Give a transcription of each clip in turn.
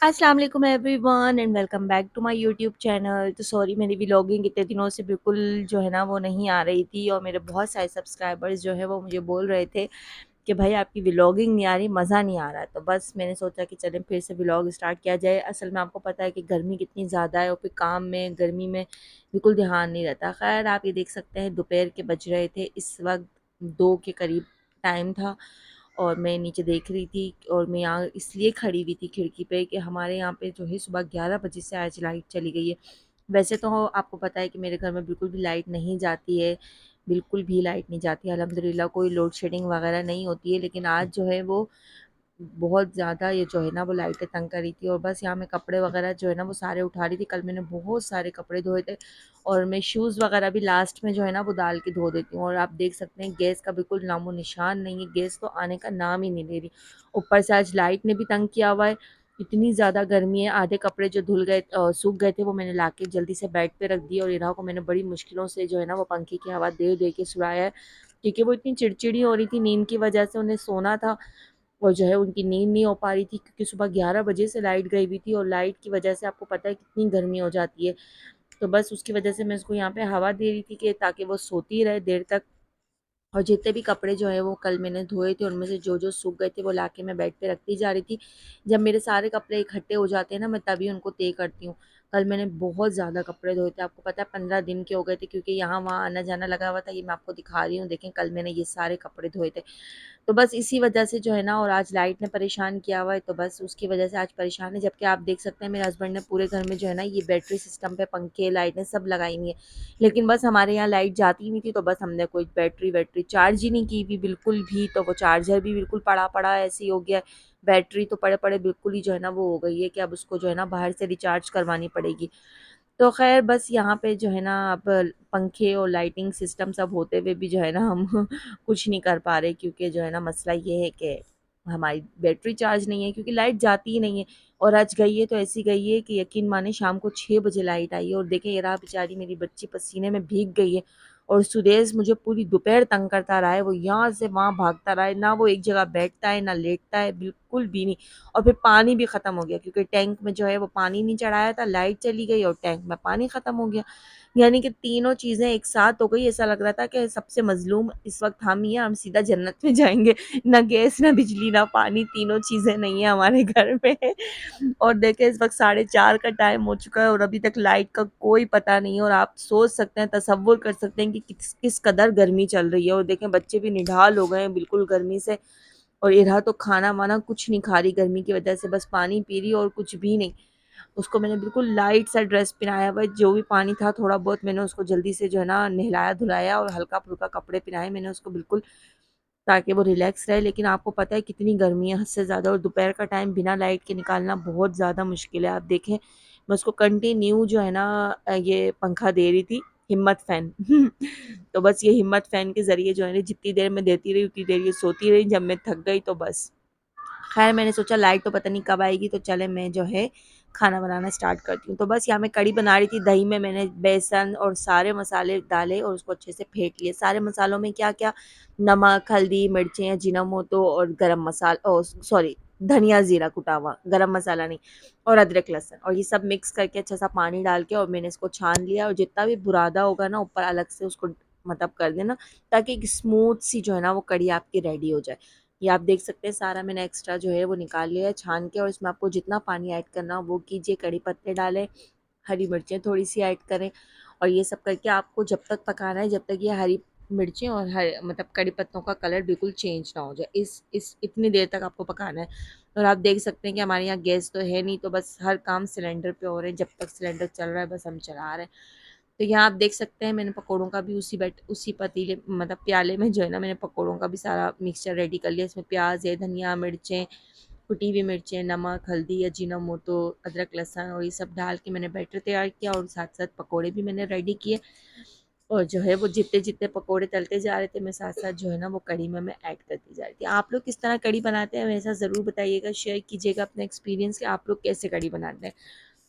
अस्सलाम वालेकुम everyone and welcome back to my YouTube channel. तो सॉरी, मेरी व्लॉगिंग इतने दिनों से बिल्कुल जो है ना वो नहीं आ रही थी, और मेरे बहुत सारे सब्सक्राइबर्स जो है वो मुझे बोल रहे थे कि भाई आपकी व्लॉगिंग नहीं आ रही, मज़ा नहीं आ रहा है। तो बस मैंने सोचा कि चलें फिर से व्लॉग स्टार्ट किया जाए। असल में आपको पता है कि गर्मी कितनी ज़्यादा है, और फिर काम में गर्मी में बिल्कुल ध्यान नहीं रहता। खैर, आप ये देख सकते हैं दोपहर के बज रहे थे इस वक्त, 2 के करीब टाइम था, और मैं नीचे देख रही थी। और मैं यहाँ इसलिए खड़ी हुई थी खिड़की पे कि हमारे यहाँ पे जो है सुबह 11 बजे से आज लाइट चली गई है। वैसे तो आपको पता है कि मेरे घर में बिल्कुल भी लाइट नहीं जाती है, बिल्कुल भी लाइट नहीं जाती है, अल्हम्दुलिल्लाह कोई लोड शेडिंग वगैरह नहीं होती है। लेकिन आज जो है वो बहुत ज़्यादा ये जो है ना वो लाइटें तंग कर रही थी, और बस यहाँ मैं कपड़े वगैरह जो है ना वो सारे उठा रही थी। कल मैंने बहुत सारे कपड़े धोए थे, और मैं शूज़ वगैरह भी लास्ट में जो है ना वो डाल के धो देती हूँ। और आप देख सकते हैं गैस का बिल्कुल नामो निशान नहीं है, गैस तो आने का नाम ही नहीं ले रही। ऊपर से आज लाइट ने भी तंग किया हुआ है, इतनी ज़्यादा गर्मी है। आधे कपड़े जो धुल गए सूख गए थे वो मैंने ला के जल्दी से बेड पे रख दिए, और इरा को मैंने बड़ी मुश्किलों से जो है ना वो पंखे की हवा दे दे के सुलाया है, क्योंकि वो इतनी चिड़चिड़ी हो रही थी नींद की वजह से, उन्हें सोना था और जो है उनकी नींद नहीं हो पा रही थी, क्योंकि सुबह 11 बजे से लाइट गई हुई थी, और लाइट की वजह से आपको पता है कितनी गर्मी हो जाती है। तो बस उसकी वजह से मैं उसको यहाँ पे हवा दे रही थी कि ताकि वो सोती रहे देर तक। और जितने भी कपड़े जो है वो कल मैंने धोए थे, उनमें से जो जो सूख गए थे वो लाके मैं बेड पे रखती जा रही थी। जब मेरे सारे कपड़े इकट्ठे हो जाते हैं ना, मैं तभी उनको तय करती हूँ। कल मैंने बहुत ज़्यादा कपड़े धोए थे, आपको पता है 15 दिन के हो गए थे, क्योंकि यहाँ वहाँ आना जाना लगा हुआ था। ये मैं आपको दिखा रही हूँ, देखें कल मैंने ये सारे कपड़े धोए थे। तो बस इसी वजह से जो है ना, और आज लाइट ने परेशान किया हुआ है, तो बस उसकी वजह से आज परेशान है। जबकि आप देख सकते हैं मेरे हस्बैंड ने पूरे घर में जो है ना ये बैटरी सिस्टम पे पंखे लाइटें सब लगाई हुई है, लेकिन बस हमारे यहाँ लाइट जाती ही नहीं थी। तो बस हमने कोई बैटरी वैटरी चार्ज ही नहीं की हुई बिल्कुल भी, तो वो चार्जर भी बिल्कुल पड़ा पड़ा ऐसे ही हो गया है। बैटरी तो पड़े पड़े बिल्कुल ही जो है ना वो हो गई है कि अब उसको जो है ना बाहर से रिचार्ज करवानी पड़ेगी। तो ख़ैर बस यहाँ पे जो है ना अब पंखे और लाइटिंग सिस्टम सब होते हुए भी जो है ना हम कुछ नहीं कर पा रहे, क्योंकि जो है ना मसला ये है कि हमारी बैटरी चार्ज नहीं है, क्योंकि लाइट जाती ही नहीं है। और आज गई है तो ऐसी गई है कि यकीन माने शाम को 6 बजे लाइट आई है, और देखें ये रहा बेचारी मेरी बच्ची पसीने में भीग गई है। और सुदेश मुझे पूरी दोपहर तंग करता रहा है, वो यहाँ से वहाँ भागता रहा है, ना वो एक जगह बैठता है ना लेटता है, बिल्कुल भी नहीं। और फिर पानी भी ख़त्म हो गया, क्योंकि टैंक में जो है वो पानी नहीं चढ़ाया था, लाइट चली गई और टैंक में पानी ख़त्म हो गया। यानी कि तीनों चीज़ें एक साथ हो गई। ऐसा लग रहा था कि सबसे मज़लूम इस वक्त हम ही हैं, हम सीधा जन्नत में जाएंगे। ना गैस ना बिजली ना पानी, तीनों चीज़ें नहीं है हमारे घर में। और देखें इस वक्त 4:30 का टाइम हो चुका है, और अभी तक लाइट का कोई पता नहीं है। और आप सोच सकते हैं, तसव्वुर कर सकते हैं कि किस कदर गर्मी चल रही है। और देखें बच्चे भी निढाल हो गए हैं बिल्कुल गर्मी से, और इरा तो खाना वाना कुछ नहीं खा रही गर्मी की वजह से, बस पानी पी रही और कुछ भी नहीं। उसको मैंने बिल्कुल लाइट सा ड्रेस पहनाया हुआ है, जो भी पानी था थोड़ा बहुत मैंने उसको जल्दी से जो है ना नहलाया धुलाया, और हल्का फुल्का कपड़े पहनाए मैंने उसको बिल्कुल, ताकि वो रिलैक्स रहे। लेकिन आपको पता है कितनी गर्मी है हद से ज़्यादा, और दोपहर का टाइम बिना लाइट के निकालना बहुत ज़्यादा मुश्किल है। आप देखें मैं उसको कंटिन्यू जो है ना ये पंखा दे रही थी, हिम्मत फ़ैन। तो बस ये हिम्मत फ़ैन के ज़रिए जो है ना जितनी देर मैं देती रही उतनी देर ये सोती रही, जब मैं थक गई तो बस। खैर मैंने सोचा लाइट तो पता नहीं कब आएगी, तो चले मैं जो है खाना बनाना स्टार्ट करती हूँ। तो बस यहाँ मैं कढ़ी बना रही थी, दही में मैंने बेसन और सारे मसाले डाले और उसको अच्छे से फेंट लिए। सारे मसालों में क्या क्या, नमक हल्दी मिर्चें अजीनोमोटो और गरम मसाला, ओ सॉरी, धनिया जीरा कुटा हुआ, गरम मसाला नहीं, और अदरक लहसुन, और ये सब मिक्स करके अच्छा सा पानी डाल के और मैंने इसको छान लिया। और जितना भी बुरादा होगा ना ऊपर अलग से उसको मतलब कर देना, ताकि एक स्मूथ सी जो है ना वो कढ़ी आपकी रेडी हो जाए। ये आप देख सकते हैं सारा मैंने एक्स्ट्रा जो है वो निकाल लिया है छान के, और इसमें आपको जितना पानी ऐड करना हो वो कीजिए। कड़ी पत्ते डालें, हरी मिर्चें थोड़ी सी ऐड करें, और ये सब करके आपको जब तक पकाना है जब तक ये हरी मिर्चें और मतलब कड़ी पत्तों का कलर बिल्कुल चेंज ना हो जाए, इस इतनी देर तक आपको पकाना है। और आप देख सकते हैं कि हमारे यहाँ गैस तो है नहीं, तो बस हर काम सिलेंडर पे हो रहे हैं। जब तक सिलेंडर चल रहा है बस हम चला रहे हैं। तो यहाँ आप देख सकते हैं मैंने पकौड़ों का भी उसी पतीले मतलब प्याले में जो है ना मैंने पकौड़ों का भी सारा मिक्सचर रेडी कर लिया। इसमें प्याज है, धनिया मिर्चें, कुटी हुई मिर्चें, नमक हल्दी अजीनोमोटो, अदरक लहसुन और ये सब डाल के मैंने बैटर तैयार किया, और साथ साथ पकौड़े भी मैंने रेडी किए। और जो है वो जितने जितने पकौड़े तलते जा रहे थे मैं साथ साथ जो है ना वो कढ़ी में मैं ऐड करती जा रही थी। आप लोग किस तरह कढ़ी बनाते हैं वैसा ज़रूर बताइएगा, शेयर कीजिएगा अपना एक्सपीरियंस कि आप लोग कैसे कढ़ी बनाते हैं।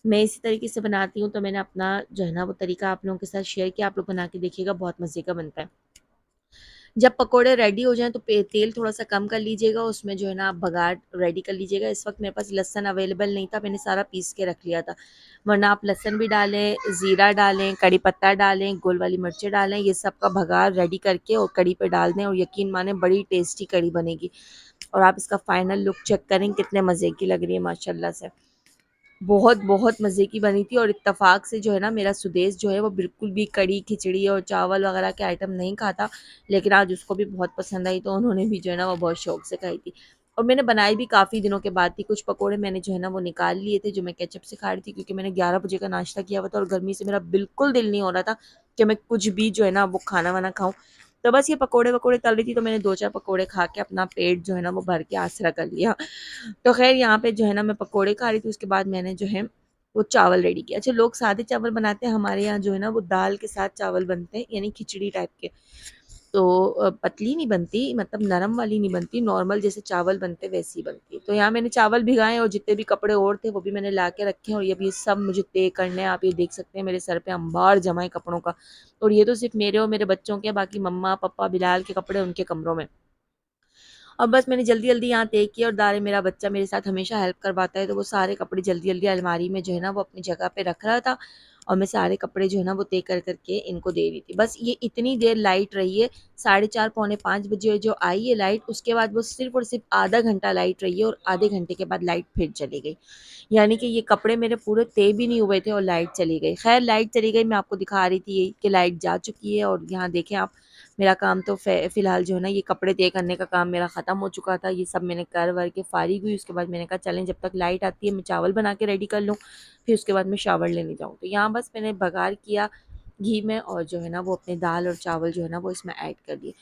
मैं इसी तरीके से बनाती हूँ, तो मैंने अपना जो है ना वो तरीका आप लोगों के साथ शेयर किया। आप लोग बना के देखिएगा, बहुत मज़े का बनता है। जब पकोड़े रेडी हो जाएँ तो पे तेल थोड़ा-सा कम कर लीजिएगा, उसमें जो है ना आप बघार रेडी कर लीजिएगा। इस वक़्त मेरे पास लहसुन अवेलेबल नहीं था, मैंने सारा पीस के रख लिया था। वरना आप लहसुन भी डालें, ज़ीरा डालें, कड़ी पत्ता डालें, गोल वाली मिर्चें डालें, ये सब का बघार रेडी करके और कढ़ी पे डाल दें और यकीन मानें बड़ी टेस्टी कढ़ी बनेगी। और आप इसका फाइनल लुक चेक करें कितने मज़े की लग रही है माशाल्लाह से। बहुत बहुत मज़े की बनी थी और इत्तेफ़ाक से जो है ना मेरा सुदेश जो है वो बिल्कुल भी कढ़ी, खिचड़ी और चावल वग़ैरह के आइटम नहीं खाता, लेकिन आज उसको भी बहुत पसंद आई तो उन्होंने भी जो है ना वो बहुत शौक से खाई थी। और मैंने बनाई भी काफ़ी दिनों के बाद थी, कुछ पकोड़े मैंने जो है ना वो निकाल लिए थे जो मैं केचप से खा रही थी क्योंकि मैंने 11 बजे का नाश्ता किया हुआ था और गर्मी से मेरा बिल्कुल दिल नहीं हो रहा था कि मैं कुछ भी जो है ना वो खाना-वाना खाऊँ। तो बस ये पकोड़े-वकोड़े तल रही थी तो मैंने 2-4 पकोड़े खा के अपना पेट जो है ना वो भर के आसरा कर लिया। तो ख़ैर यहाँ पे जो है ना मैं पकोड़े खा रही थी, उसके बाद मैंने जो है वो चावल रेडी किया। अच्छा, लोग सादे चावल बनाते हैं, हमारे यहाँ जो है ना वो दाल के साथ चावल बनते हैं, यानी खिचड़ी टाइप के। तो पतली नहीं बनती, मतलब नरम वाली नहीं बनती, नॉर्मल जैसे चावल बनते वैसी बनती है। तो यहाँ मैंने चावल भिगाए और जितने भी कपड़े और थे वो भी मैंने ला के रखे हैं और ये सब मुझे तय करने हैं। आप ये देख सकते हैं मेरे सर पे अंबार जमा है कपड़ों का। और ये तो सिर्फ़ मेरे और मेरे बच्चों के हैं, बाकी मम्मा, पापा, बिलाल के कपड़े उनके कमरों में। और बस मैंने जल्दी-जल्दी यहाँ तय किया और दारे मेरा बच्चा मेरे साथ हमेशा हेल्प करवाता है, तो वो सारे कपड़े जल्दी-जल्दी अलमारी में जो है ना वो अपनी जगह पे रख रहा था और मैं सारे कपड़े जो है ना वो तय कर के इनको दे रही थी। बस ये इतनी देर लाइट रही है, 4:30 पौने 5 बजे जो आई है लाइट, उसके बाद वो सिर्फ़ और सिर्फ़ आधा घंटा लाइट रही है और आधे घंटे के बाद लाइट फिर चली गई। यानी कि ये कपड़े मेरे पूरे तय भी नहीं हुए थे और लाइट चली गई। ख़ैर लाइट चली गई, मैं आपको दिखा रही थी कि लाइट जा चुकी है और यहाँ देखें आप, मेरा काम तो फ़िलहाल जो है ना ये कपड़े तय करने का काम मेरा ख़त्म हो चुका था। ये सब मैंने कर-वर के फ़ारिग हुई, उसके बाद मैंने कहा चलें जब तक लाइट आती है मैं चावल बना के रेडी कर लूँ, फिर उसके बाद मैं शावर लेने जाऊँ। तो यहाँ बस मैंने बघार किया घी में और जो है ना वो अपने दाल और चावल जो है ना वो इसमें ऐड कर दिए।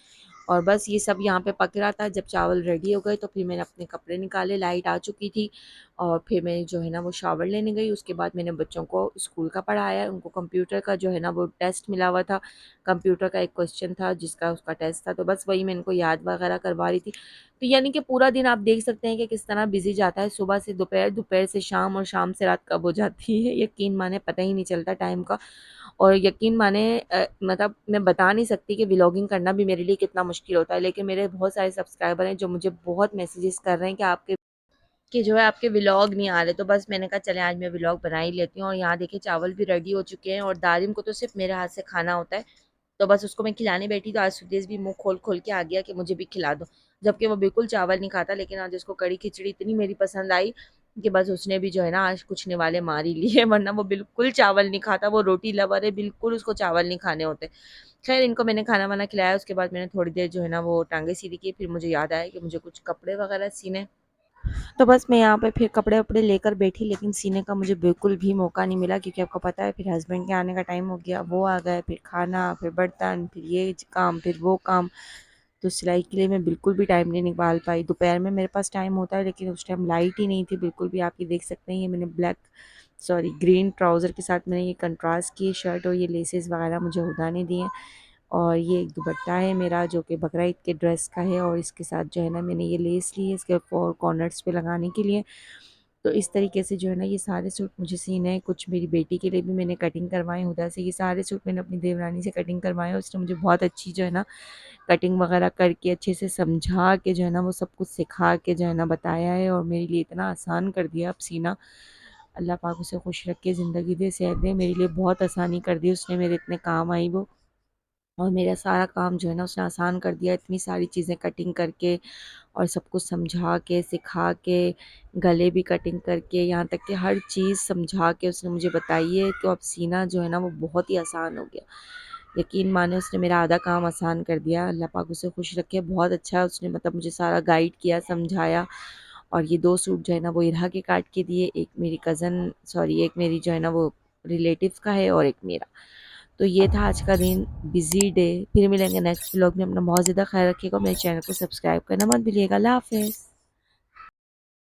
और बस ये सब यहाँ पे पक रहा था, जब चावल रेडी हो गए तो फिर मैंने अपने कपड़े निकाले, लाइट आ चुकी थी और फिर मैं जो है ना वो शावर लेने गई। उसके बाद मैंने बच्चों को स्कूल का पढ़ाया, उनको कंप्यूटर का जो है ना वो टेस्ट मिला हुआ था, कंप्यूटर का एक क्वेश्चन था जिसका उसका टेस्ट था, तो बस वही मैं इनको याद वगैरह करवा रही थी। तो यानी कि पूरा दिन आप देख सकते हैं कि किस तरह बिज़ी जाता है, सुबह से दोपहर, दोपहर से शाम और शाम से रात कब हो जाती है, यकीन माने पता ही नहीं चलता टाइम का। और यकीन माने मतलब मैं बता नहीं सकती कि व्लॉगिंग करना भी मेरे लिए कितना मुश्किल होता है, लेकिन मेरे बहुत सारे सब्सक्राइबर हैं जो मुझे बहुत मैसेजेस कर रहे हैं कि जो है आपके व्लॉग नहीं आ रहे, तो बस मैंने कहा चलें आज मैं व्लॉग बना ही लेती हूँ। और यहाँ देखिए चावल भी रेडी हो चुके हैं और दारिम को तो सिर्फ मेरे हाथ से खाना होता है, तो बस उसको मैं खिलाने बैठी तो आज सुदेश भी मुँह खोल-खोल के आ गया कि मुझे भी खिला दो। जबकि वो बिल्कुल चावल नहीं खाता, लेकिन आज उसको कढ़ी खिचड़ी इतनी मेरी पसंद आई कि बस उसने भी जो है ना आज कुछ निवाले मार ही लिए, वरना वो बिल्कुल चावल नहीं खाता, वो रोटी लवर है, बिल्कुल उसको चावल नहीं खाने होते। खैर इनको मैंने खाना-वाना खिलाया, उसके बाद मैंने थोड़ी देर जो है ना वो टाँगे सीधी की, फिर मुझे याद आया कि मुझे कुछ कपड़े वगैरह सीने हैं। तो बस मैं यहाँ पे फिर कपड़े-वपड़े लेकर बैठी, लेकिन सीने का मुझे बिल्कुल भी मौका नहीं मिला क्योंकि आपको पता है फिर हस्बैंड के आने का टाइम हो गया, वो आ गए, फिर खाना, फिर बर्तन, फिर ये काम, फिर वो काम। तो सिलाई के लिए मैं बिल्कुल भी टाइम नहीं निकाल पाई। दोपहर में मेरे पास टाइम होता है लेकिन उस टाइम लाइट ही नहीं थी बिल्कुल भी। आप ये देख सकते हैं, ये मैंने ग्रीन ट्राउज़र के साथ मैंने ये कंट्रास्ट की शर्ट और ये लेसेस वगैरह मुझे उड़ाने दिए। और ये एक दुपट्टा है मेरा जो कि बकरा ईद के ड्रेस का है और इसके साथ जो है ना मैंने ये लेस ली है इसके 4 कॉर्नर्स पे लगाने के लिए। तो इस तरीके से जो है ना ये सारे सूट मुझे सीने हैं। कुछ मेरी बेटी के लिए भी मैंने कटिंग करवाए हुदा से। ये सारे सूट मैंने अपनी देवरानी से कटिंग करवाए और उसने मुझे बहुत अच्छी जो है ना कटिंग वगैरह करके अच्छे से समझा के जो है ना वो सब कुछ सिखा के जो है ना बताया है और मेरे लिए इतना आसान कर दिया अब सीना। अल्लाह पाक उसे खुश रखे, ज़िंदगी दे, सेहत दे। मेरे लिए बहुत आसानी कर दी उसने, मेरे इतने काम आई वो। और मेरा सारा काम जो है ना उसने आसान कर दिया, इतनी सारी चीज़ें कटिंग करके और सब कुछ समझा के, सिखा के, गले भी कटिंग करके, यहाँ तक कि हर चीज़ समझा के उसने मुझे बताई है। तो अब सीना जो है ना वो बहुत ही आसान हो गया। यकीन माने उसने मेरा आधा काम आसान कर दिया। अल्लाह पाक उसे खुश रखे, बहुत अच्छा उसने मतलब मुझे सारा गाइड किया, समझाया। और ये 2 सूट जो है ना वो इरहा के काट के दिए, एक मेरी जो है ना वो रिलेटिव्स का है और एक मेरा। तो ये था आज का दिन, बिज़ी डे। फिर मिलेंगे नेक्स्ट व्लॉग में। अपना बहुत ज़्यादा ख़्याल रखिएगा। मेरे चैनल को सब्सक्राइब करना मत भूलिएगा। अल्लाह हाफ़िज़।